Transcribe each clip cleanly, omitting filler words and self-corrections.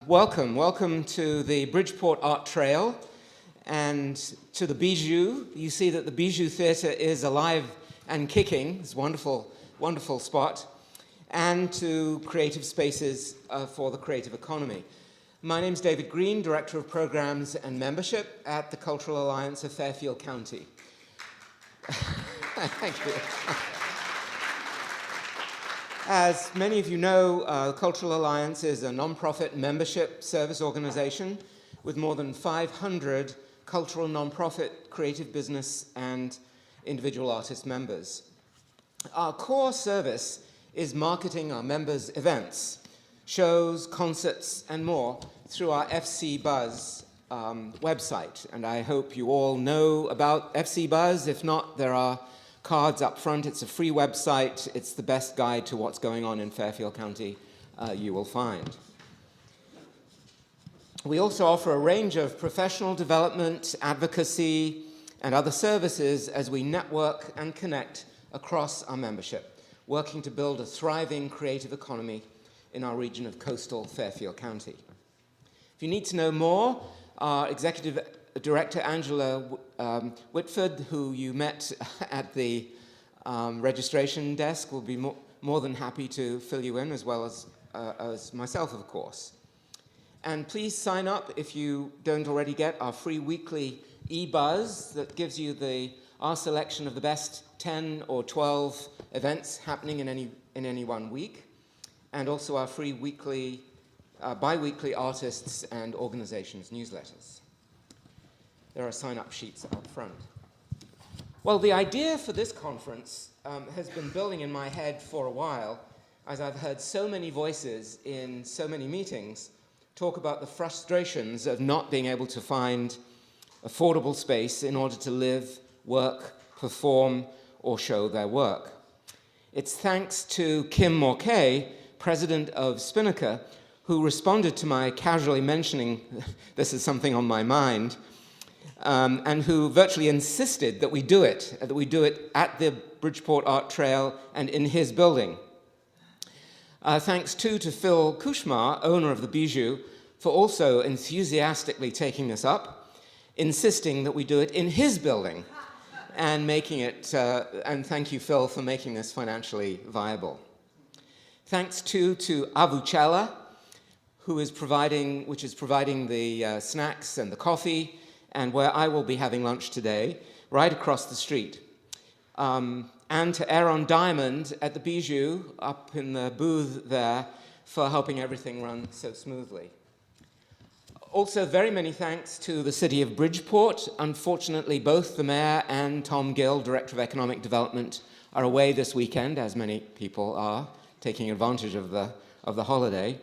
Welcome to the Bridgeport Art Trail and to the Bijou. You see that the Bijou Theatre is alive and kicking. It's a wonderful, wonderful spot. And to creative spaces for the creative economy. My name is David Green, Director of Programs and Membership at the Cultural Alliance of Fairfield County. Thank you. As many of you know, the Cultural Alliance is a non-profit membership service organization with more than 500 cultural non-profit creative business and individual artist members. Our core service is marketing our members' events, shows, concerts, and more through our FC Buzz website. And I hope you all know about FC Buzz. If not, there are cards up front. It's a free website. It's the best guide to what's going on in Fairfield County you will find. We also offer a range of professional development, advocacy, and other services as we network and connect across our membership, working to build a thriving creative economy in our region of coastal Fairfield County. If you need to know more, our Executive Director, Angela Whitford, who you met at the registration desk, will be more than happy to fill you in, as well as myself, of course. And please sign up if you don't already get our free weekly e-buzz that gives you our selection of the best 10 or 12 events happening in any one week, and also our free weekly, bi-weekly artists and organizations newsletters. There are sign-up sheets out front. Well, the idea for this conference has been building in my head for a while, as I've heard so many voices in so many meetings talk about the frustrations of not being able to find affordable space in order to live, work, perform, or show their work. It's thanks to Kim Morkay, president of Spinnaker, who responded to my casually mentioning this is something on my mind, and who virtually insisted that we do it at the Bridgeport Art Trail and in his building. Thanks too to Phil Kachmar, owner of the Bijou, for also enthusiastically taking this up, insisting that we do it in his building, and making it, and thank you, Phil, for making this financially viable. Thanks too to Avucella, which is providing the snacks and the coffee, and where I will be having lunch today, right across the street. And to Aaron Diamond at the Bijou, up in the booth there, for helping everything run so smoothly. Also, very many thanks to the City of Bridgeport. Unfortunately, both the Mayor and Tom Gill, Director of Economic Development, are away this weekend, as many people are, taking advantage of the holiday.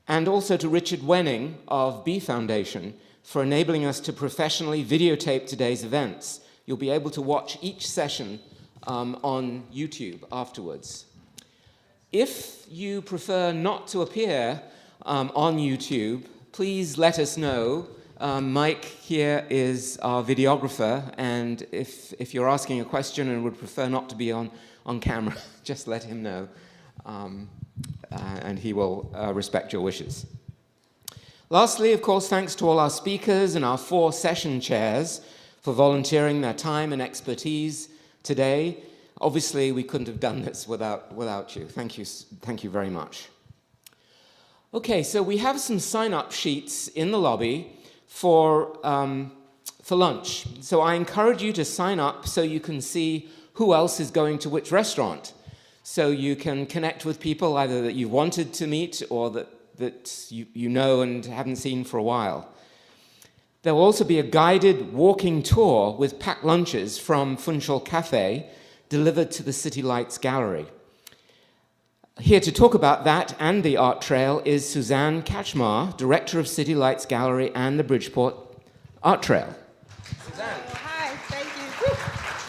And also to Richard Wenning of B Foundation for enabling us to professionally videotape today's events. You'll be able to watch each session on YouTube afterwards. If you prefer not to appear on YouTube, please let us know. Mike here is our videographer, and if you're asking a question and would prefer not to be on camera, just let him know, and he will respect your wishes. Lastly, of course, thanks to all our speakers and our 4 session chairs for volunteering their time and expertise today. Obviously, we couldn't have done this without you. Thank you very much. Okay, so we have some sign-up sheets in the lobby for lunch. So I encourage you to sign up so you can see who else is going to which restaurant. So you can connect with people either that you wanted to meet or that you know and haven't seen for a while. There will also be a guided walking tour with packed lunches from Funchal Cafe delivered to the City Lights Gallery. Here to talk about that and the art trail is Suzanne Kachmar, Director of City Lights Gallery and the Bridgeport Art Trail. Suzanne. Hi, thank you.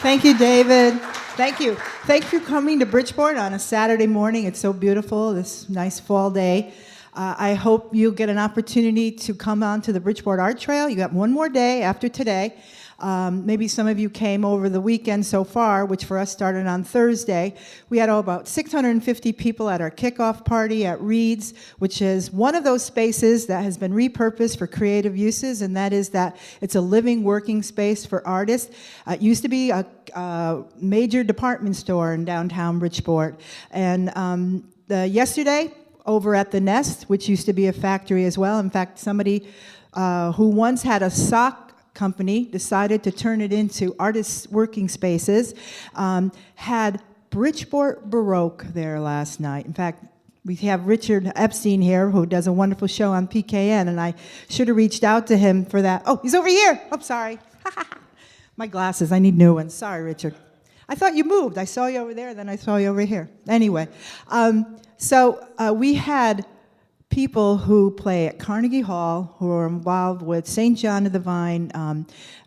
Thank you, David. Thank you. Thank you for coming to Bridgeport on a Saturday morning. It's so beautiful, this nice fall day. I hope you'll get an opportunity to come on to the Bridgeport Art Trail. You got one more day after today. Maybe some of you came over the weekend so far, which for us started on Thursday. We had about 650 people at our kickoff party at Reed's, which is one of those spaces that has been repurposed for creative uses, and that is that it's a living, working space for artists. It used to be a major department store in downtown Bridgeport. And yesterday, over at the Nest, which used to be a factory as well, in fact, somebody who once had a sock company decided to turn it into artists' working spaces, had Bridgeport Baroque there last night. In fact, we have Richard Epstein here, who does a wonderful show on PKN, and I should have reached out to him for that. Oh, he's over here. Oh, sorry. My glasses, I need new ones. Sorry, Richard. I thought you moved. I saw you over there, then I saw you over here. Anyway, we had people who play at Carnegie Hall, who are involved with St. John of the Vine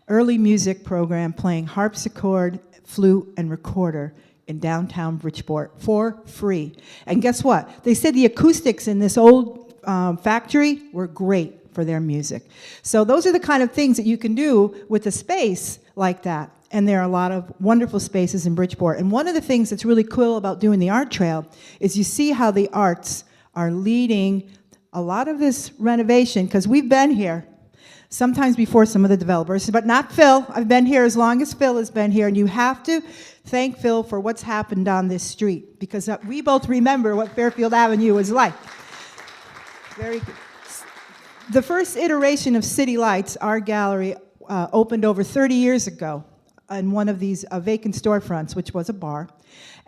early music program, playing harpsichord, flute, and recorder in downtown Bridgeport for free. And guess what? They said the acoustics in this old factory were great for their music. So those are the kind of things that you can do with a space like that. And there are a lot of wonderful spaces in Bridgeport. And one of the things that's really cool about doing the art trail is you see how the arts are leading a lot of this renovation, because we've been here sometimes before some of the developers, but not Phil. I've been here as long as Phil has been here, and you have to thank Phil for what's happened on this street, because we both remember what Fairfield Avenue was like. Very good. The first iteration of City Lights, our gallery, opened over 30 years ago in one of these vacant storefronts, which was a bar.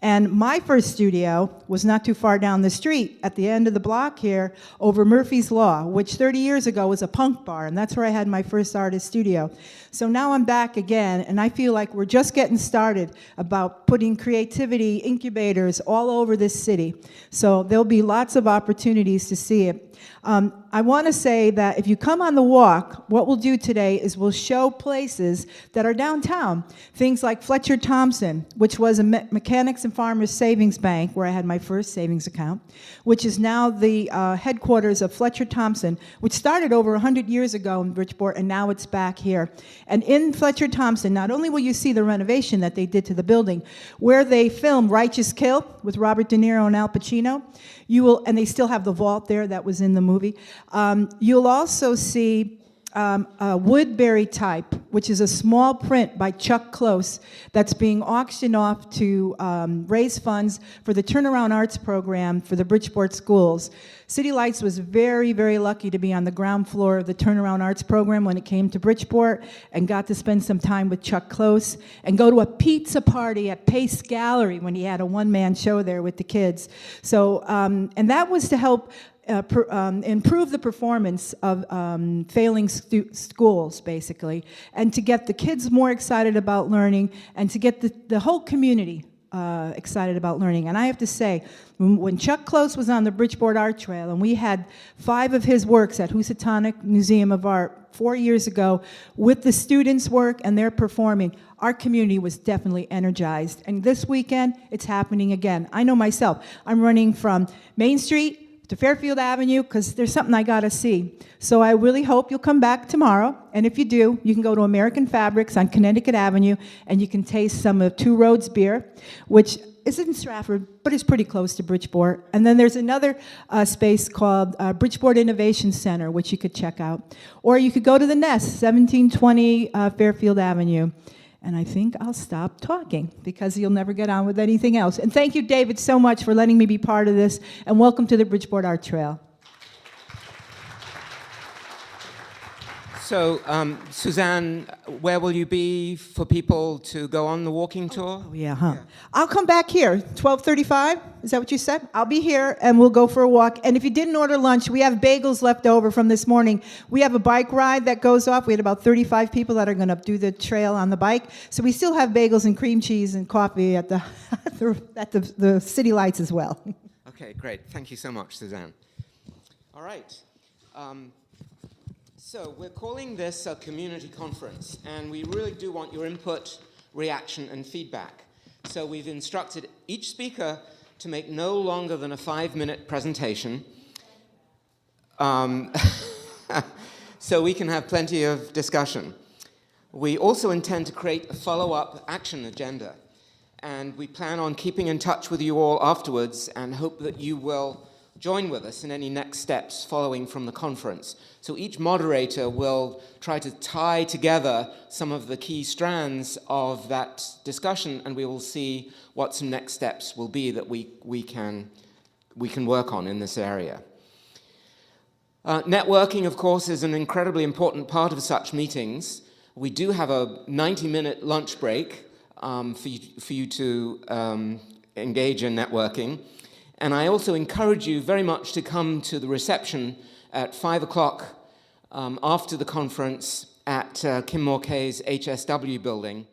And my first studio was not too far down the street at the end of the block here over Murphy's Law, which 30 years ago was a punk bar, and that's where I had my first artist studio. So now I'm back again, and I feel like we're just getting started about putting creativity incubators all over this city. So there'll be lots of opportunities to see it. I want to say that if you come on the walk, what we'll do today is we'll show places that are downtown. Things like Fletcher Thompson, which was a Mechanics and Farmers Savings Bank, where I had my first savings account, which is now the headquarters of Fletcher Thompson, which started over 100 years ago in Bridgeport, and now it's back here. And in Fletcher Thompson, not only will you see the renovation that they did to the building, where they filmed Righteous Kill with Robert De Niro and Al Pacino, you will, and they still have the vault there that was in the movie. You'll also see a Woodbury type, which is a small print by Chuck Close that's being auctioned off to raise funds for the Turnaround Arts program for the Bridgeport schools. City Lights was very, very lucky to be on the ground floor of the Turnaround Arts program when it came to Bridgeport, and got to spend some time with Chuck Close and go to a pizza party at Pace Gallery when he had a one-man show there with the kids. So, and that was to help improve the performance of failing schools, basically, and to get the kids more excited about learning, and to get the whole community excited about learning. And I have to say, when Chuck Close was on the Bridgeport Art Trail, and we had 5 of his works at Housatonic Museum of Art 4 years ago, with the students' work and their performing, our community was definitely energized. And this weekend, it's happening again. I know myself. I'm running from Main Street to Fairfield Avenue, because there's something I gotta see. So I really hope you'll come back tomorrow, and if you do, you can go to American Fabrics on Connecticut Avenue, and you can taste some of Two Roads beer, which is in Stratford, but it's pretty close to Bridgeport. And then there's another space called Bridgeport Innovation Center, which you could check out. Or you could go to the Nest, 1720 Fairfield Avenue. And I think I'll stop talking, because you'll never get on with anything else. And thank you, David, so much for letting me be part of this. And welcome to the Bridgeport Art Trail. So, Suzanne, where will you be for people to go on the walking tour? Oh, yeah, huh? Yeah. I'll come back here, 12:35. Is that what you said? I'll be here, and we'll go for a walk. And if you didn't order lunch, we have bagels left over from this morning. We have a bike ride that goes off. We had about 35 people that are going to do the trail on the bike. So we still have bagels and cream cheese and coffee at the City Lights as well. Okay, great. Thank you so much, Suzanne. All right. So we're calling this a community conference, and we really do want your input, reaction, and feedback. So we've instructed each speaker to make no longer than a 5-minute presentation. so we can have plenty of discussion. We also intend to create a follow-up action agenda, and we plan on keeping in touch with you all afterwards and hope that you will join with us in any next steps following from the conference. So each moderator will try to tie together some of the key strands of that discussion, and we will see what some next steps will be that we can work on in this area. Networking, of course, is an incredibly important part of such meetings. We do have a 90-minute lunch break for you to engage in networking. And I also encourage you very much to come to the reception at 5 o'clock after the conference at Kim Mulcahy's HSW building.